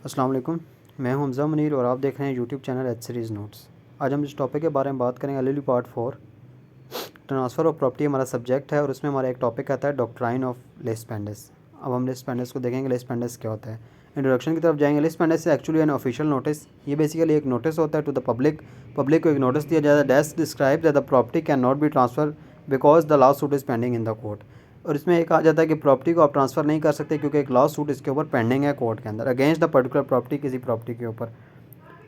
अस्सलाम वालेकुम, मैं हूं हमज़ा मुनीर और आप देख रहे हैं YouTube channel H series notes. आज हम इस टॉपिक के बारे में बात करेंगे LLB part 4। Transfer of property हमारा सब्जेक्ट है और उसमें हमारा एक टॉपिक आता है डॉक्ट्राइन ऑफ लेस पेंडेंस। अब हम लेस पेंडेंस को देखेंगे, लेस पेंडेंस क्या होता है। इंट्रोडक्शन की तरफ जाएंगे। Less pendens is actually an official notice. ये बेसिकली एक नोटिस होता है टू द पब्लिक। पब्लिक को एक नोटिस दिया जाता है that describe that the property can not be transfer because the law suit is pending in the court. और इसमें एक आ जाता है कि प्रॉपर्टी को आप ट्रांसफ़र नहीं कर सकते क्योंकि एक लॉ सूट इसके ऊपर पेंडिंग है कोर्ट के अंदर अगेंस्ट द पर्टिकुलर प्रॉपर्टी, किसी प्रॉपर्टी के ऊपर।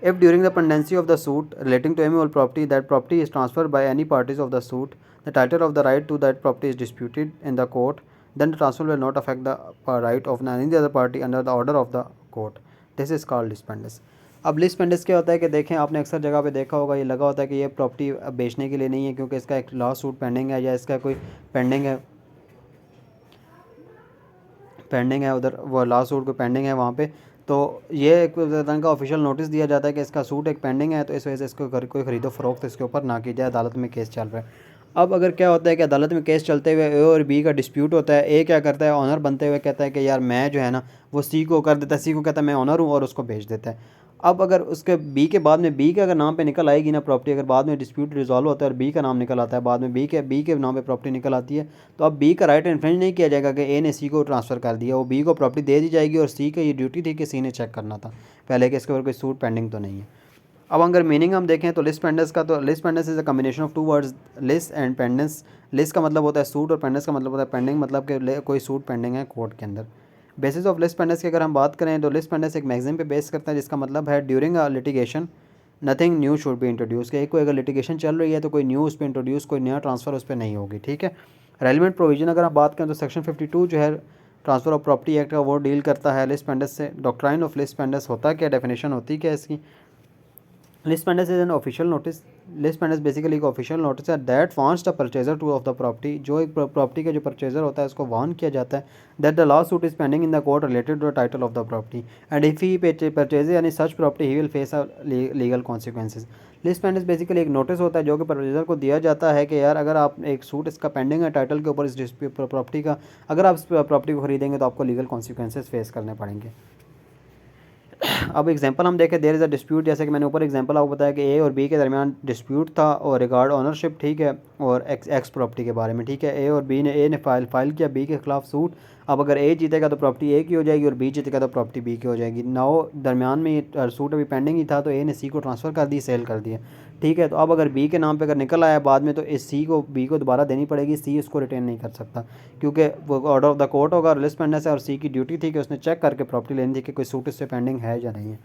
If during the pendency of the suit relating to immovable property, that property is transferred by any parties of the suit, the title of the right to that property is disputed in the court, then the transfer will not affect the right of any other party under the order of the court. This is called lis pendens. अब लिस pendens क्या होता है कि देखें, आपने अक्सर जगह पे देखा होगा, ये लगा होता है कि ये प्रॉपर्टी बेचने के लिए नहीं है क्योंकि इसका एक लॉ सूट पेंडिंग है या इसका कोई पेंडिंग है उधर, वो लॉ सूट को पेंडिंग है वहाँ पे। तो ये एक तरह का ऑफिशियल नोटिस दिया जाता है कि इसका सूट एक पेंडिंग है, तो इस वजह से इसको कोई ख़रीदो फरोख्त इसके ऊपर ना की जाए, अदालत में केस चल रहा है। अब अगर क्या होता है कि अदालत में केस चलते हुए ए और बी का डिस्प्यूट होता है, ए क्या करता है ऑनर बनते हुए कहता है कि यार मैं जो है ना वो सी को कर देता है, सी को कहता है मैं ऑनर हूँ और उसको भेज देता है। अब अगर उसके बी के बाद में बी के अगर नाम पे निकल आएगी ना प्रॉपर्टी, अगर बाद में डिस्प्यूट रिजॉल्व होता है और बी का नाम निकल आता है, बाद में बी के नाम पे प्रॉपर्टी निकल आती है, तो अब बी का राइट इन्फ्रिंज नहीं किया जाएगा कि ए ने सी को ट्रांसफ़र कर दिया, वो बी को प्रॉपर्टी दे दी जाएगी और सी की ये ड्यूटी थी कि सी ने चेक करना था पहले कि इसके ऊपर कोई सूट पेंडिंग तो नहीं है। अब अगर मीनिंग हम देखें तो लिस्ट पेंडेंस का, तो lis pendens is a combination of two words, lis and pendens. Lis का मतलब होता है सूट और पेंडेंस का मतलब होता है पेंडिंग, मतलब कि कोई सूट पेंडिंग है कोर्ट के अंदर। बेसिस ऑफ लिस्ट पेंडेंस की अगर हम बात करें तो लिस्ट पेंडेंस एक मैगजीन पे बेस करता है जिसका मतलब है during a litigation nothing new should be introduce, कि कोई अगर लिटिगेशन चल रही है तो कोई न्यू उस पर इंट्रोड्यूस, कोई नया ट्रांसफ़र उस पर नहीं होगी। ठीक है। रेलिवेंट प्रोविजन अगर आप बात करें तो सेक्शन 52 जो है ट्रांसफ़र ऑफ प्रॉपर्टी एक्ट का, वो डील करता है लिस्ट पेंडेंस से। डॉक्ट्राइन ऑफ लिस्ट पेंडेंस होता क्या, डेफिनेशन होती क्या इसकी। List pendens is an official notice. List pendens basically एक ऑफिशियल नोटिस है that wants the purchaser two of the property, जो एक प्रॉपर्टी का जो परचेजर होता है उसको वार्न किया जाता है that the law suit is pending in the court related to the title of the property and if he purchase यानी such property he will face a legal consequences. Lis pendens basically एक notice होता है जो कि purchaser को दिया जाता है कि यार अगर आप एक सूट इसका पेंडिंग है टाइटल के ऊपर इस प्रॉपर्टी का, अगर आप इस प्रॉपर्टी को खरीदेंगे तो आपको लीगल कॉन्सिक्वेंसेज फेस करने पड़ेंगे। अब एग्जांपल हम देखें, देयर इज़ अ डिस्प्यूट, जैसे कि मैंने ऊपर एग्जांपल आपको बताया कि ए और बी के दरमियान डिस्प्यूट था और रिगार्ड ओनरशिप, ठीक है, और एक्स प्रॉपर्टी के बारे में। ठीक है, ए ने फाइल किया बी के खिलाफ सूट। अब अगर ए जीतेगा तो प्रॉपर्टी ए की हो जाएगी और बी जीतेगा तो प्रॉपर्टी बी की हो जाएगी। नाउ दरमियान में ये सूट अभी पेंडिंग ही था तो ए ने सी को ट्रांसफ़र कर दी, सेल कर दिया। ठीक है, तो अब अगर बी के नाम पे अगर निकल आया बाद में तो इस सी को बी को दोबारा देनी पड़ेगी, सी उसको रिटेन नहीं कर सकता क्योंकि वो ऑर्डर ऑफ द कोर्ट होगा, लिस्ट पेंडेंस है और सी की ड्यूटी थी कि उसने चेक करके प्रॉपर्टी लेनी थी कि कोई सूट इससे पेंडिंग है या नहीं है।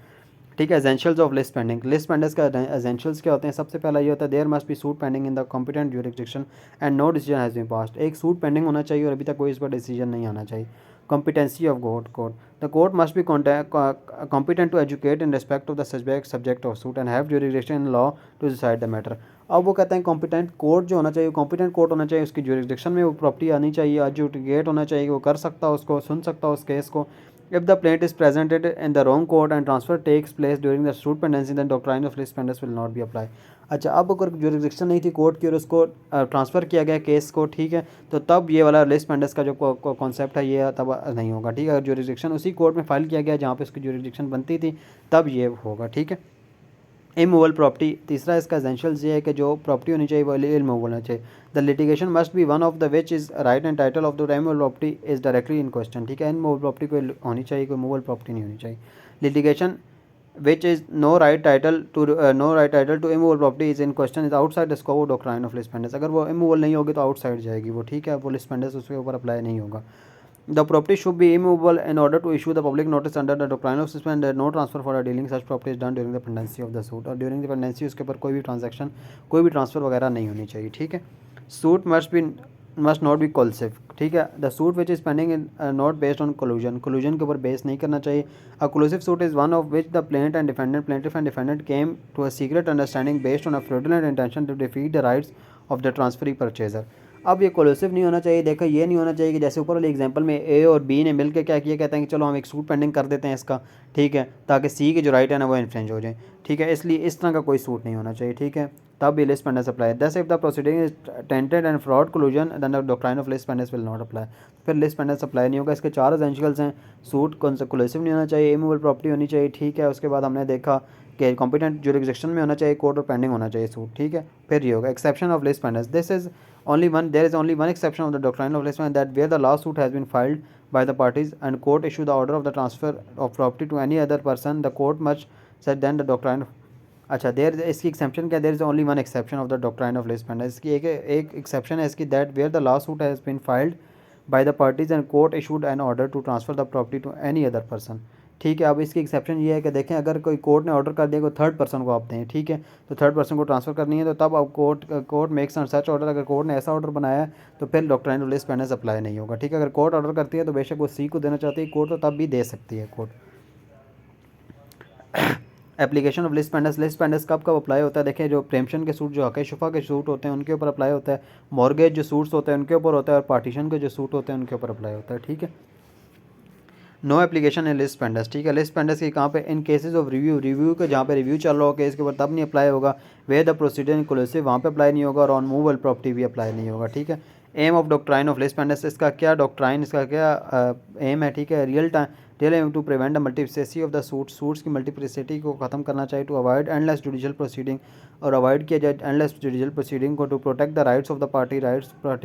ठीक है। Essentials of lis pending. Lis pendens का एसेंशियल्स क्या होते हैं, सबसे पहला ये होता है there must be suit pending in the competent jurisdiction and no decision has been passed. एक सूट पेंडिंग होना चाहिए और अभी तक कोई इस पर डिसीजन नहीं आना चाहिए। Competency of court, the court must be competent to adjudicate in respect of the subject of suit and have jurisdiction in law to decide the matter. अब वो कहते हैं कॉम्पिटेंट कोर्ट जो होना चाहिए, कॉम्पिटेंट कोर्ट होना चाहिए, उसकी ज्यूरिसडिक्शन में वो प्रॉपर्टी आनी चाहिए, एजुकेट होना चाहिए, वो कर सकता है उसको, सुन सकता है उस केस को। If the plaintiff is presented in the wrong court and transfer takes place during the suit pendency, then doctrine of lis pendens will not be applied. अच्छा, अब अगर जुरिसडिक्शन नहीं थी कोर्ट की और उसको ट्रांसफ़र किया गया केस को, ठीक है, तो तब ये वाला लिस्ट पेंडेंस का जो कॉन्सेप्ट है ये तब नहीं होगा। ठीक है, अगर जुरिसडिक्शन उसी कोर्ट में फाइल किया गया जहाँ पे उसकी जुरिसडिक्शन बनती थी तब ये होगा। ठीक है। इमूवेबल प्रॉपर्टी, तीसरा इसका एसेंशियल्स ये है कि जो प्रॉपर्टी होनी चाहिए वो इमूवेबल होना चाहिए। The litigation must be one of the which is right and title of the immovable property is directly in question. ठीक है, इमूवेबल प्रॉपर्टी कोई होनी चाहिए, कोई मूवेबल प्रॉपर्टी नहीं होनी चाहिए। Litigation which is no right title to immovable property is in question is outside the scope of doctrine of lis pendens। अगर वो immovable नहीं होगी तो आउटसाइड जाएगी वो। ठीक है, वो lis pendens उसके ऊपर अप्लाई नहीं होगा। The property should be immovable in order to issue the public notice under the doctrine of lis pendens। No transfer for the dealing such property is done during the pendency of the suit। और during the pendency उसके ऊपर कोई भी transaction, कोई भी transfer वगैरह नहीं होनी चाहिए। ठीक है। Suit must not be collusive. ठीक है, the suit which is pending in not based on collusion के ऊपर बेस नहीं करना चाहिए। A collusive suit is one of which the plaintiff and defendant came to a secret understanding based on a fraudulent intention to defeat the rights of the transferee purchaser. अब ये कोलूसिव नहीं होना चाहिए। देखो, ये नहीं होना चाहिए कि जैसे ऊपर वाले एग्जांपल में ए और बी ने मिलकर क्या किया, कहते हैं कि चलो हम एक सूट पेंडिंग कर देते हैं इसका, ठीक है, ताकि सी के जो राइट है ना वो इन्फ्रिंज हो जाए। ठीक है, इसलिए इस तरह का कोई सूट नहीं होना चाहिए। ठीक है, तब भी lis pendens apply. Thus if the proceeding is tainted and fraud collusion then the doctrine of lis pendens will not apply, फिर लिस्ट पेंडेंस अप्लाई नहीं होगा। इसके 4 एसेंशियल्स हैं। सूट कोलुसिव नहीं होना चाहिए, इमूवेबल प्रॉपर्टी होनी चाहिए, ठीक है। उसके बाद हमने देखा कि कॉम्पिटेंट जुरिडिक्शन में होना चाहिए, कोर्ट और पेंडिंग होना चाहिए सूट, ठीक है। फिर ये होगा exception of lis pendens, this is only one there is only one exception of the doctrine of list pendens, that where the lawsuit has been filed by the parties and court issue the order of the transfer of property to any other person, the court must set then the doctrine of, अच्छा देर इसकी exception क्या, there is only one exception of the doctrine of lis pendens, इसकी एक exception है इसकी, that where the law suit has been filed by the parties and court issued an order to transfer the property to any other person, ठीक है। अब इसकी exception ये है कि देखें अगर कोई कोर्ट ने ऑर्डर कर दिया कोई थर्ड पर्सन को आप दें, ठीक है, तो थर्ड पर्सन को ट्रांसफ़र करनी है, तो तब अब court makes an such order, अगर कोर्ट ने ऐसा ऑर्डर बनाया है तो फिर doctrine of lis pendens apply नहीं होगा, ठीक है। अगर कोर्ट ऑर्डर करती है तो बेशक वो सी को देना चाहती है कोर्ट, तो तब भी दे सकती है court. Application of lis pendens, list pendens कब कब अप्लाई होता है, देखिए जो प्रेमशन के सूट, जो हक़ शुफ़ा के सूट होते हैं उनके ऊपर अप्लाई होता है, मॉर्गेज जो सूट्स होते हैं उनके ऊपर होता है, और पार्टीशन के जो सूट होते हैं उनके ऊपर अप्लाई होता है, ठीक है। No application in lis pendens, ठीक है। लिस्ट पेंडेंस की कहाँ पे, इन केसेस ऑफ रिव्यू के जहाँ पे रिव्यू चल रहा हो केस के ऊपर तब नहीं अप्लाई होगा, वे द प्रोसीडर इंक्लूसिव वहाँ पे अप्लाई नहीं होगा, और ऑन मूवेबल प्रॉपर्टी भी अप्लाई नहीं होगा, ठीक है। Aim of doctrine of lis pendens, इसका क्या डॉक्ट्राइन, इसका क्या एम है, ठीक है। Real aim to prevent the multiplicity of the suits की मल्टीप्लिसिटी को ख़त्म करना चाहिए, to avoid endless judicial proceeding, और अवॉइड किया जाए एंडलेस जुडिशियल प्रोसीडिंग को, to protect the rights of the party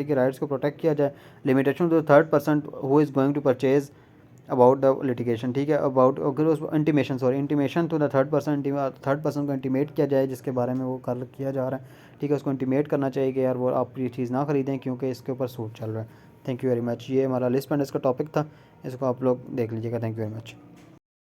के राइट्स को प्रोटेक्ट किया जाए। Limitation to third person who is going to purchase about the litigation, ठीक है। अबाउट अगर उस intimation to the third person को इंटीमेट किया जाए जिसके बारे में वो कर किया जा रहा है, ठीक है, उसको इंटीमेट करना चाहिए कि यार वो आप ये चीज़ ना ख़रीदें क्योंकि इसके ऊपर सूट चल रहा है। थैंक यू वेरी मच, ये हमारा लिस्ट पेंडेंस का टॉपिक था, इसको आप लोग देख लीजिएगा। Thank you very much.